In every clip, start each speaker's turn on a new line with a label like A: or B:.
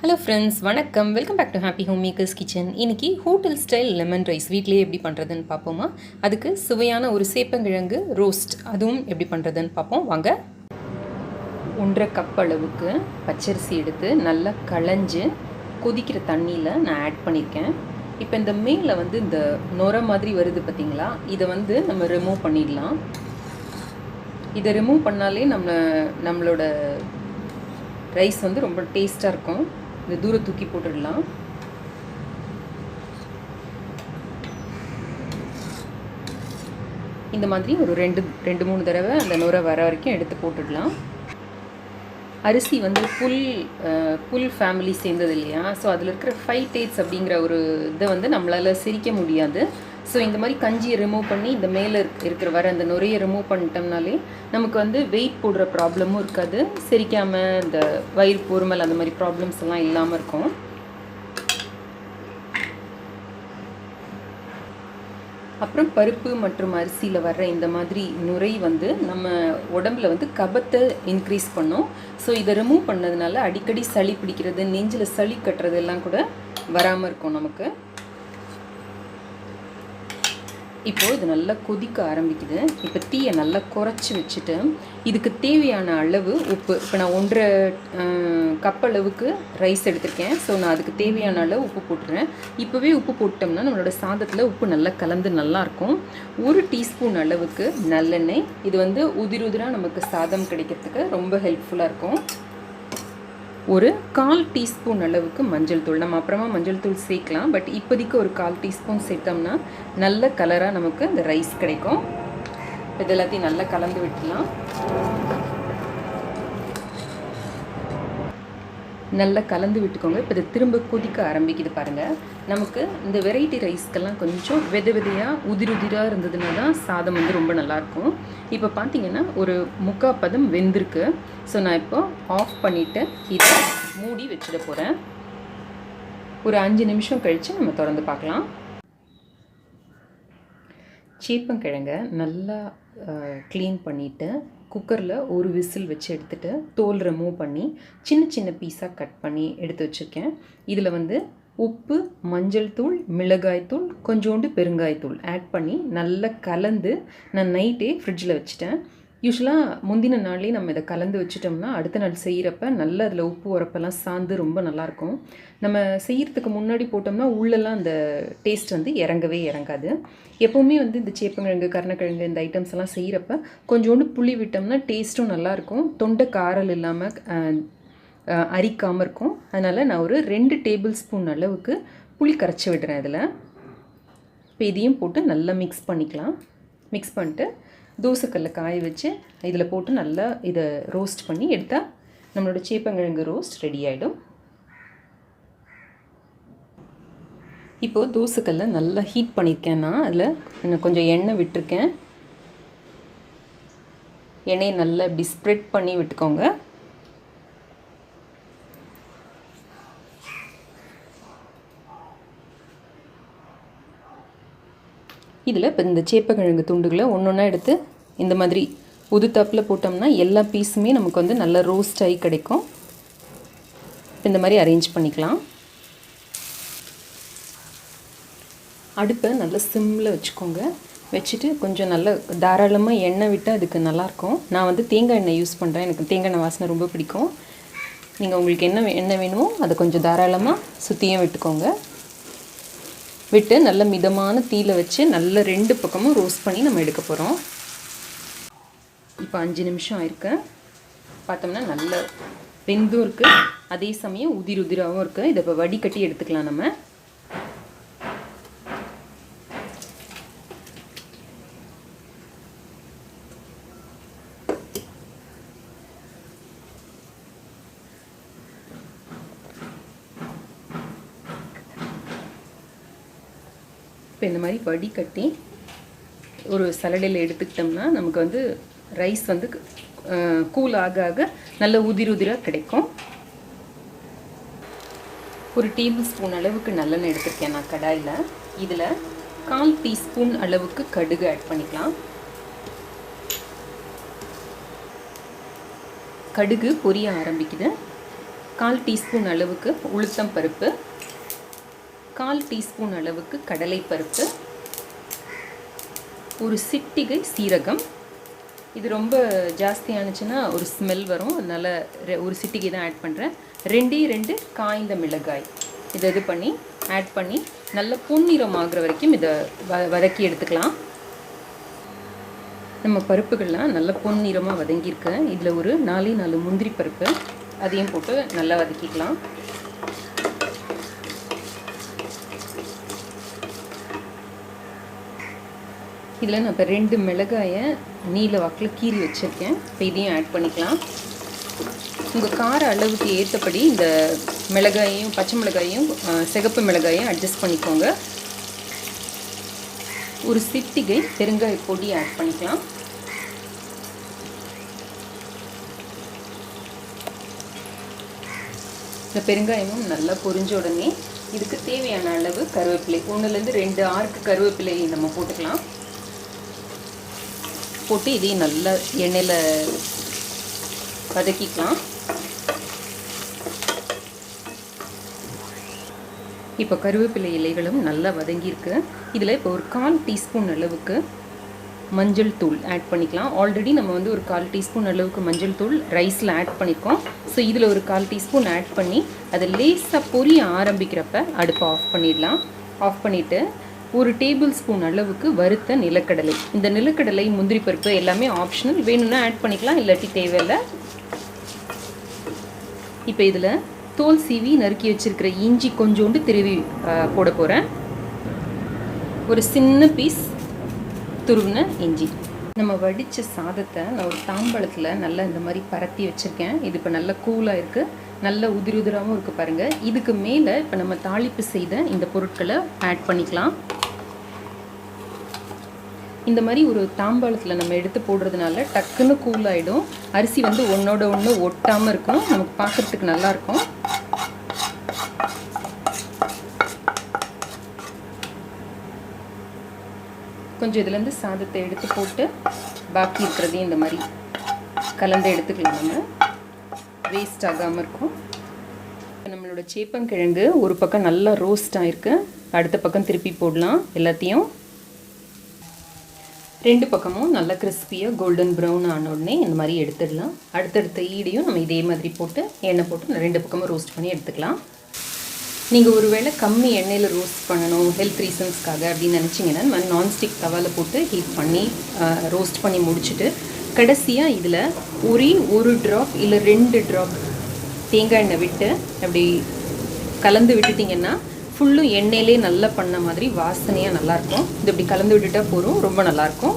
A: Hello friends, வணக்கம். Welcome back to happy home makers kitchen. இன்றைக்கி hotel style lemon rice வீட்டிலேயே எப்படி பண்ணுறதுன்னு பார்ப்போமா. அதுக்கு சுவையான ஒரு சேப்பங்கிழங்கு ரோஸ்ட் அதுவும் எப்படி பண்ணுறதுன்னு பார்ப்போம் வாங்க. 1.5 கப் அளவுக்கு பச்சரிசி எடுத்து நல்லா களைஞ்சு கொதிக்கிற தண்ணியில் நான் ஆட் பண்ணியிருக்கேன். இப்போ இந்த மேலே இந்த நொரை மாதிரி வருது பார்த்திங்களா, இதை நம்ம ரிமூவ் பண்ணிடலாம். இதை ரிமூவ் பண்ணாலே நம்மளோட ரைஸ் ரொம்ப டேஸ்ட்டாக இருக்கும். இந்த தூரம் தூக்கி போட்டுடலாம். இந்த மாதிரி ஒரு ரெண்டு மூணு தடவை அந்த நுரை வர வரைக்கும் எடுத்து போட்டுடலாம். அரிசி புல் ஃபேமிலி சேர்ந்தது இல்லையா, ஸோ அதில் இருக்கிற ஃபைட்டேட்ஸ் அப்படிங்கிற ஒரு இதை நம்மளால் சிரிக்க முடியாது. ஸோ இந்த மாதிரி கஞ்சியை ரிமூவ் பண்ணி இந்த மேலே இருக்கிற அந்த நுரையை ரிமூவ் பண்ணிட்டோம்னாலே நமக்கு வெயிட் போடுற ப்ராப்ளமும் இருக்காது, செரிக்காமல் இந்த வயிறு பொறுமல் அந்த மாதிரி ப்ராப்ளம்ஸ் எல்லாம் இல்லாமல் இருக்கும். அப்புறம் பருப்பு மற்றும் அரிசியில் வர்ற இந்த மாதிரி நுரை நம்ம உடம்புல கபத்தை இன்க்ரீஸ் பண்ணும். ஸோ இதை ரிமூவ் பண்ணதுனால அடிக்கடி சளி பிடிக்கிறது, நெஞ்சில் சளி கட்டுறது எல்லாம் கூட வராமல் இருக்கும் நமக்கு. இப்போது இது நல்லா கொதிக்க ஆரம்பிக்குது. இப்போ தீயை நல்லா குறைச்சி வச்சுட்டு இதுக்கு தேவையான அளவு உப்பு, இப்போ நான் 1.5 கப் அளவுக்கு ரைஸ் எடுத்திருக்கேன். ஸோ நான் அதுக்கு தேவையான அளவு உப்பு போட்டுறேன். இப்போவே உப்பு போட்டோம்னா நம்மளோட சாதத்தில் உப்பு நல்லா கலந்து நல்லாயிருக்கும். 1 டீஸ்பூன் அளவுக்கு நல்லெண்ணெய். இது உதிராக நமக்கு சாதம் கிடைக்கிறதுக்கு ரொம்ப ஹெல்ப்ஃபுல்லாக இருக்கும். ஒரு 1/4 டீஸ்பூன் அளவுக்கு மஞ்சள் தூள். நம்ம அப்புறமா மஞ்சள் தூள் சேர்க்கலாம், பட் இப்போதைக்கு ஒரு 1/4 டீஸ்பூன் சேர்த்தோம்னா நல்ல கலராக நமக்கு இந்த ரைஸ் கிடைக்கும். இது எல்லாத்தையும் நல்லா கலந்து விட்டுலாம். நல்லா கலந்து விட்டுக்கோங்க. இப்போ இது திரும்ப கொதிக்க ஆரம்பிக்குது பாருங்கள். நமக்கு இந்த வெரைட்டி ரைஸ்க்கெல்லாம் கொஞ்சம் விதையாக உதிராக இருந்ததுன்னா தான் சாதம் ரொம்ப நல்லாயிருக்கும். இப்போ பார்த்தீங்கன்னா ஒரு 3/4 பதம் வெந்திருக்கு. ஸோ நான் இப்போ ஆஃப் பண்ணிவிட்டு இதை மூடி வச்சிட போகிறேன். ஒரு 5 நிமிஷம் கழித்து நம்ம திறந்து பார்க்கலாம். சேப்பங்கிழங்கை நல்லா க்ளீன் பண்ணிவிட்டு குக்கரில் ஒரு விசில் வச்சு எடுத்துகிட்டு தோல் ரிமூவ் பண்ணி சின்ன சின்ன பீஸாக கட் பண்ணி எடுத்து வச்சுருக்கேன். இதில் உப்பு, மஞ்சள் தூள், மிளகாய்த்தூள், கொஞ்சோண்டு பெருங்காயத்தூள் ஆட் பண்ணி நல்லா கலந்து நான் நைட்டே ஃப்ரிட்ஜில் வச்சுட்டேன். யூஸ்வலாக முந்தின நாளே நம்ம இதை கலந்து வச்சுட்டோம்னா அடுத்த நாள் செய்கிறப்ப நல்லா அதில் உப்பு உரப்பெல்லாம் சார்ந்து ரொம்ப நல்லாயிருக்கும். நம்ம செய்கிறதுக்கு முன்னாடி போட்டோம்னா உள்ளெல்லாம் அந்த டேஸ்ட் இறங்கவே இறங்காது. எப்போவுமே இந்த சேப்பங்கிழங்கு, கருணக்கிழங்கு இந்த ஐட்டம்ஸ் எல்லாம் செய்கிறப்ப கொஞ்சோண்டு புளி விட்டோம்னா டேஸ்ட்டும் நல்லாயிருக்கும். தொண்டை காரல் இல்லாமல் அரிக்காமல் இருக்கும். அதனால் நான் ஒரு 2 டேபிள் ஸ்பூன் அளவுக்கு புளி கரைச்சி விடுறேன் இதில். இப்போ இதையும் போட்டு நல்லா மிக்ஸ் பண்ணிக்கலாம். மிக்ஸ் பண்ணிட்டு தோசைக்கல்ல காய வச்சு இதில் போட்டு நல்லா இதை ரோஸ்ட் பண்ணி எடுத்தால் நம்மளோட சேப்பங்கிழங்கு ரோஸ்ட் ரெடி ஆகிடும். இப்போது தோசைக்கல்ல நல்லா ஹீட் பண்ணியிருக்கேன். நான் அதில் கொஞ்சம் எண்ணெய் விட்டுருக்கேன். எண்ணெயை நல்லா இப்படி ஸ்ப்ரெட் பண்ணி விட்டுக்கோங்க. இதில் இப்போ இந்த சேப்பங்கிழங்கு துண்டுகளை ஒன்றா எடுத்து இந்த மாதிரி உதுத்தாப்பில் போட்டோம்னா எல்லா பீஸுமே நமக்கு நல்லா ரோஸ்ட் ஆகி கிடைக்கும். இந்த மாதிரி அரேஞ்ச் பண்ணிக்கலாம். அடுப்பை நல்லா சிம்மில் வச்சுக்கோங்க. வச்சுட்டு கொஞ்சம் நல்லா தாராளமாக எண்ணெய் விட்டால் அதுக்கு நல்லாயிருக்கும். நான் தேங்காய் எண்ணெய் யூஸ் பண்ணுறேன். எனக்கு தேங்காய் எண்ணெய் வாசனை ரொம்ப பிடிக்கும். நீங்கள் உங்களுக்கு எண்ணெய் வேணுமோ அதை கொஞ்சம் தாராளமாக சுற்றியும் விட்டுக்கோங்க. விட்டு நல்ல மிதமான தீயில வச்சு நல்ல 2 பக்கமும் ரோஸ்ட் பண்ணி நம்ம எடுக்க போகிறோம். இப்போ 5 நிமிஷம் ஆயிருக்கு. பார்த்தோம்னா நல்ல வெந்தும் இருக்குது, அதே சமயம் உதிராகவும் இருக்குது. இதை இப்போ வடிகட்டி எடுத்துக்கலாம் நம்ம. இப்போ இந்த மாதிரி வடிகட்டி ஒரு சலடையில் எடுத்துக்கிட்டோம்னா நமக்கு ரைஸ் கூல் ஆக ஆக நல்ல உதிராக கிடைக்கும். ஒரு டேபிள் ஸ்பூன் அளவுக்கு நல்லெண்ணெய் எடுத்துருக்கேன் நான் கடாயில். இதில் 1/4 டீஸ்பூன் அளவுக்கு கடுகு ஆட் பண்ணிக்கலாம். கடுகு பொரிய ஆரம்பிக்குது. 1/4 டீஸ்பூன் அளவுக்கு உளுத்தம் பருப்பு, 1/4 டீஸ்பூன் அளவுக்கு கடலை பருப்பு, ஒரு சிட்டிகை சீரகம். இது ரொம்ப ஜாஸ்தியானுச்சுன்னா ஒரு ஸ்மெல் வரும், அதனால் ஒரு சிட்டிகை தான் ஆட் பண்ணுறேன். 2 காய்ந்த மிளகாய் இதை பண்ணி ஆட் பண்ணி நல்ல பொன்னிறம் ஆகிற வரைக்கும் இதை வதக்கி எடுத்துக்கலாம். நம்ம பருப்புகள்லாம் நல்ல பொன்னிறமாக வதங்கியிருக்கு. இதில் ஒரு 4 முந்திரி பருப்பு அதையும் போட்டு நல்லா வதக்கிக்கலாம். இதில் நான் இப்போ 2 மிளகாயை நீல வாக்கில் கீறி வச்சுருக்கேன். இப்போ இதையும் ஆட் பண்ணிக்கலாம். உங்கள் கார அளவுக்கு ஏற்றபடி இந்த மிளகாயையும் பச்சை மிளகாயும் சிகப்பு மிளகாயும் அட்ஜஸ்ட் பண்ணிக்கோங்க. ஒரு சிட்டிகை பெருங்காய பொடி ஆட் பண்ணிக்கலாம். இந்த பெருங்காயமும் நல்லா பொரிஞ்ச உடனே இதுக்கு தேவையான அளவு கருவேப்பிலை 1லேருந்து 2 ஆர்க்கு கருவேப்பிலை நம்ம போட்டுக்கலாம். போட்டு இதையும் நல்லா எண்ணெயில் வதக்கிக்கலாம். இப்போ கருவேப்பிலை இலைகளும் நல்லா வதங்கியிருக்கு. இதில் இப்போ ஒரு 1/4 டீஸ்பூன் அளவுக்கு மஞ்சள் தூள் ஆட் பண்ணிக்கலாம். ஆல்ரெடி நம்ம வந்து ஒரு 1/4 டீஸ்பூன் அளவுக்கு மஞ்சள் தூள் ரைஸில் ஆட் பண்ணியிருக்கோம். ஸோ இதில் ஒரு 1/4 டீஸ்பூன் ஆட் பண்ணி அதை லேசாக பொரிய ஆரம்பிக்கிறப்ப அடுப்பை ஆஃப் பண்ணிடலாம். ஆஃப் பண்ணிவிட்டு ஒரு டேபிள் ஸ்பூன் அளவுக்கு வறுத்த நிலக்கடலை. இந்த நிலக்கடலை முந்திரி பருப்பு எல்லாமே ஆப்ஷனல், வேணும்னா ஆட் பண்ணிக்கலாம், இல்லாட்டி தேவையில்லை. இப்போ இதில் தோல் சீவி நறுக்கி வச்சுருக்கிற இஞ்சி கொஞ்சோண்டு திருவி போட போகிறேன். ஒரு சின்ன பீஸ் துருவின இஞ்சி. நம்ம வடித்த சாதத்தை நான் ஒரு தாம்பழத்தில் நல்லா இந்த மாதிரி பரத்தி வச்சுருக்கேன். இது இப்போ நல்லா கூலாக இருக்குது, நல்ல உதிராகவும் இருக்குது பாருங்கள். இதுக்கு மேலே இப்போ நம்ம தாளிப்பு செய்த இந்த பொருட்களை ஆட் பண்ணிக்கலாம். இந்த மாதிரி ஒரு தாம்பாளத்தில் நம்ம எடுத்து போடுறதுனால டக்குன்னு கூலாகிடும். அரிசி வந்து ஒன்றோட ஒன்று ஒட்டாமல் இருக்கும், நமக்கு பார்க்குறதுக்கு நல்லாயிருக்கும். கொஞ்சம் இதுலேருந்து சாதத்தை எடுத்து போட்டு பாக்கி இருக்கிறதையும் இந்த மாதிரி கலந்து எடுத்துக்கலாம். நம்ம வேஸ்ட் ஆகாமல் இருக்கும். நம்மளோட சேப்பங்கிழங்கு ஒரு பக்கம் நல்லா ரோஸ்ட் ஆகிருக்கு, அடுத்த பக்கம் திருப்பி போடலாம். எல்லாத்தையும் 2 பக்கமும் நல்லா கிறிஸ்பியாக கோல்டன் ப்ரௌன் ஆன உடனே இந்த மாதிரி எடுத்துடலாம். அடுத்தடுத்த ஈடையும் நம்ம இதே மாதிரி போட்டு எண்ணெய் போட்டு 2 பக்கமும் ரோஸ்ட் பண்ணி எடுத்துக்கலாம். நீங்கள் ஒரு வேளை கம்மி எண்ணெயில் ரோஸ்ட் பண்ணணும் ஹெல்த் ரீசன்ஸ்க்காக அப்படின்னு நினச்சிங்கன்னா இந்த மாதிரி நான்ஸ்டிக் தவாவில் போட்டு ஹீட் பண்ணி ரோஸ்ட் பண்ணி முடிச்சுட்டு கடைசியாக இதில் ஒரே ஒரு ட்ராப் இல்லை 2 ட்ராப் தேங்காய் எண்ணெய் விட்டு அப்படி கலந்து விட்டுட்டிங்கன்னா ஃபுல்லும் எண்ணெயிலே நல்லா பண்ண மாதிரி வாசனையாக நல்லாயிருக்கும். இது இப்படி கலந்து விட்டுட்டால் போதும், ரொம்ப நல்லாயிருக்கும்.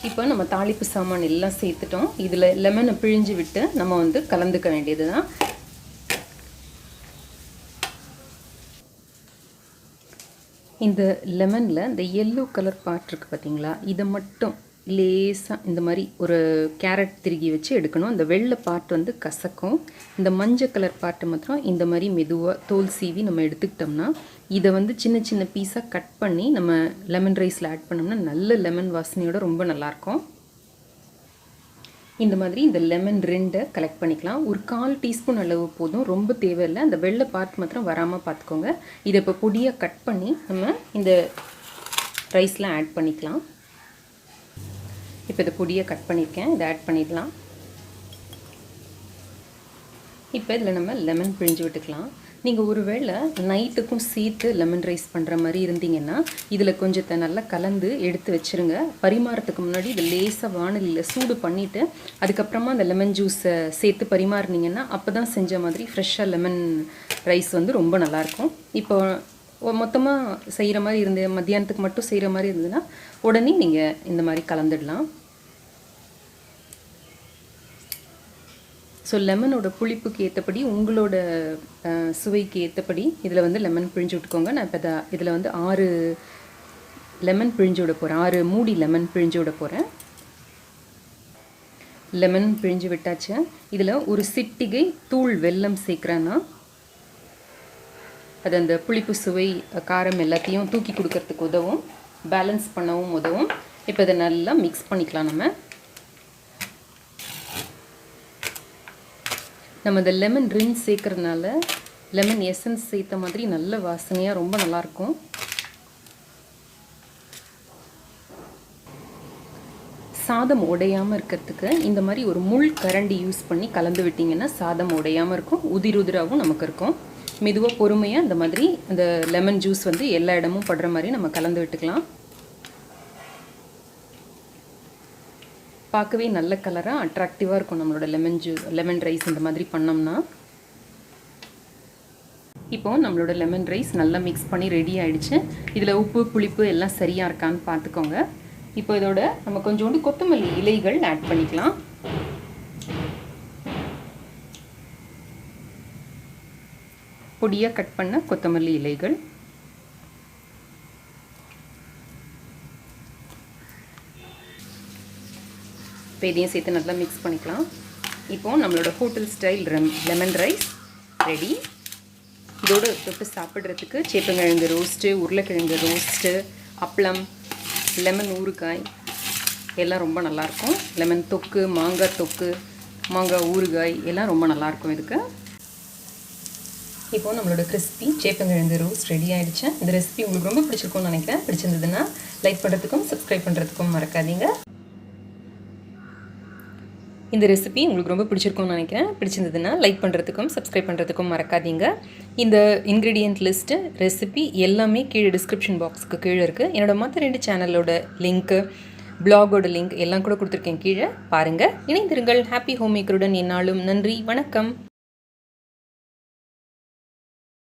A: இப்போ நம்ம தாளிப்பு சாமான் எல்லாம் சேர்த்துட்டோம். இதில் லெமனை பிழிஞ்சு விட்டு நம்ம வந்து கலந்துக்க வேண்டியது தான். இந்த லெமனில் இந்த எல்லோ கலர் பார்ட் இருக்குது பார்த்தீங்களா, இதை மட்டும் லேசாக இந்த மாதிரி ஒரு கேரட் திருகி வச்சு எடுக்கணும். இந்த வெள்ளை பார்ட் வந்து கசக்கும். இந்த மஞ்சள் கலர் பார்ட்டு மாத்திரம் இந்த மாதிரி மெதுவாக தோல் சீவி நம்ம எடுத்துக்கிட்டோம்னா இதை வந்து சின்ன சின்ன பீஸாக கட் பண்ணி நம்ம லெமன் ரைஸில் ஆட் பண்ணோம்னா நல்ல லெமன் வாசனையோட ரொம்ப நல்லாயிருக்கும். இந்த மாதிரி இந்த லெமன் 2 கலெக்ட் பண்ணிக்கலாம். ஒரு 1/4 டீஸ்பூன் அளவு போதும், ரொம்ப தேவையில்லை. அந்த வெள்ளை பார்ட் மாத்திரம் வராமல் பார்த்துக்கோங்க. இதை இப்போ பொடியாக கட் பண்ணி நம்ம இந்த ரைஸில் ஆட் பண்ணிக்கலாம். இப்போ இதை பொடியாக கட் பண்ணியிருக்கேன், இதை ஆட் பண்ணிடலாம். இப்போ இதில் நம்ம லெமன் பிழிஞ்சு விட்டுக்கலாம். நீங்கள் ஒரு வேளை நைட்டுக்கும் சேர்த்து லெமன் ரைஸ் பண்ணுற மாதிரி இருந்தீங்கன்னா இதில் கொஞ்சத்தை நல்லா கலந்து எடுத்து வச்சுருங்க. பரிமாறத்துக்கு முன்னாடி இதை லேசாக வானலியில் சூடு பண்ணிவிட்டு அதுக்கப்புறமா அந்த லெமன் ஜூஸை சேர்த்து பரிமாறினீங்கன்னா அப்போ தான் செஞ்ச மாதிரி ஃப்ரெஷ்ஷாக லெமன் ரைஸ் வந்து ரொம்ப நல்லாயிருக்கும். இப்போ மொத்தமாக செய்கிற மாதிரி மத்தியானத்துக்கு மட்டும் செய்கிற மாதிரி இருந்ததுன்னா உடனே நீங்கள் இந்த மாதிரி கலந்துடலாம். ஸோ லெமனோட புளிப்புக்கு ஏற்றபடி உங்களோட சுவைக்கு ஏற்றபடி இதில் வந்து லெமன் பிழிஞ்சு விட்டுக்கோங்க. நான் இப்போ இதில் வந்து 6 லெமன் பிழிஞ்சு விட போகிறேன், 6 மூடி லெமன் பிழிஞ்சு விட போகிறேன். லெமன் பிழிஞ்சு விட்டாச்சு. இதில் ஒரு சிட்டிகை தூள் வெல்லம் சேர்க்குறேன்னா அது அந்த புளிப்பு சுவை காரம் எல்லாத்தையும் தூக்கி கொடுக்கறதுக்கு உதவும், பேலன்ஸ் பண்ணவும் உதவும். இப்போ இதை நல்லா மிக்ஸ் பண்ணிக்கலாம். நம்ம நம்ம இந்த லெமன் ரின்ஸ் சேர்க்கறதுனால லெமன் எசன்ஸ் சேர்த்த மாதிரி நல்ல வாசனையாக ரொம்ப நல்லாயிருக்கும். சாதம் உடையாமல் இருக்கிறதுக்கு இந்த மாதிரி ஒரு முள் கரண்டி யூஸ் பண்ணி கலந்து விட்டிங்கன்னா சாதம் உடையாமல் இருக்கும், உதிராகவும் நமக்கு இருக்கும். மெதுவாக பொறுமையாக இந்த மாதிரி அந்த லெமன் ஜூஸ் வந்து எல்லா இடமும் படுற மாதிரி நம்ம கலந்து விட்டுக்கலாம். பார்க்கவே நல்ல கலராக அட்ராக்டிவாக இருக்கும் நம்மளோட லெமன் ரைஸ் இந்த மாதிரி பண்ணோம்னா. இப்போது நம்மளோட லெமன் ரைஸ் நல்லா மிக்ஸ் பண்ணி ரெடி ஆகிடுச்சு. இதில் உப்பு புளிப்பு எல்லாம் சரியாக இருக்கான்னு பார்த்துக்கோங்க. இப்போ இதோட நம்ம கொஞ்சோண்டு கொத்தமல்லி இலைகள் ஆட் பண்ணிக்கலாம். பொடியாக கட் பண்ண கொத்தமல்லி இலைகள். இப்போ இதையும் சேர்த்து நல்லா மிக்ஸ் பண்ணிக்கலாம். இப்போது நம்மளோட hotel style lemon rice ready. இதோடு தொட்டு சாப்பிட்றதுக்கு சேப்பங்கிழங்கு ரோஸ்ட்டு, உருளைக்கிழங்கு ரோஸ்ட்டு, அப்பளம், லெமன் ஊறுகாய் எல்லாம் ரொம்ப நல்லாயிருக்கும். லெமன் தொக்கு, மாங்காய் தொக்கு, மாங்காய் ஊறுகாய் எல்லாம் ரொம்ப நல்லாயிருக்கும் இதுக்கு. இப்போது நம்மளோட கிறிஸ்பி சேப்பங்கிழங்கு ரோஸ்ட் ரெடி ஆகிடுச்சு. இந்த ரெசிபி உங்களுக்கு ரொம்ப பிடிச்சிருக்கும்னு நினைக்கிறேன். பிடிச்சிருந்ததுன்னா லைக் பண்ணுறதுக்கும் சப்ஸ்கிரைப் பண்ணுறதுக்கும் மறக்காதீங்க. இந்த ரெசிபி உங்களுக்கு ரொம்ப பிடிச்சிருக்கும்னு நினைக்கிறேன். பிடிச்சிருந்ததுன்னா லைக் பண்ணுறதுக்கும் சப்ஸ்கிரைப் பண்ணுறதுக்கும் மறக்காதீங்க. இந்த இன்க்ரீடியன்ட் லிஸ்ட்டு ரெசிபி எல்லாமே கீழே டிஸ்கிரிப்ஷன் பாக்ஸுக்கு கீழே இருக்குது. என்னோடய மற்ற 2 சேனலோட லிங்க்கு, பிளாகோட லிங்க் எல்லாம் கூட கொடுத்துருக்கேன். கீழே பாருங்கள். இணைந்திருங்கள். ஹாப்பி ஹோம் மேக்கருடன் என்னாலும். நன்றி, வணக்கம்.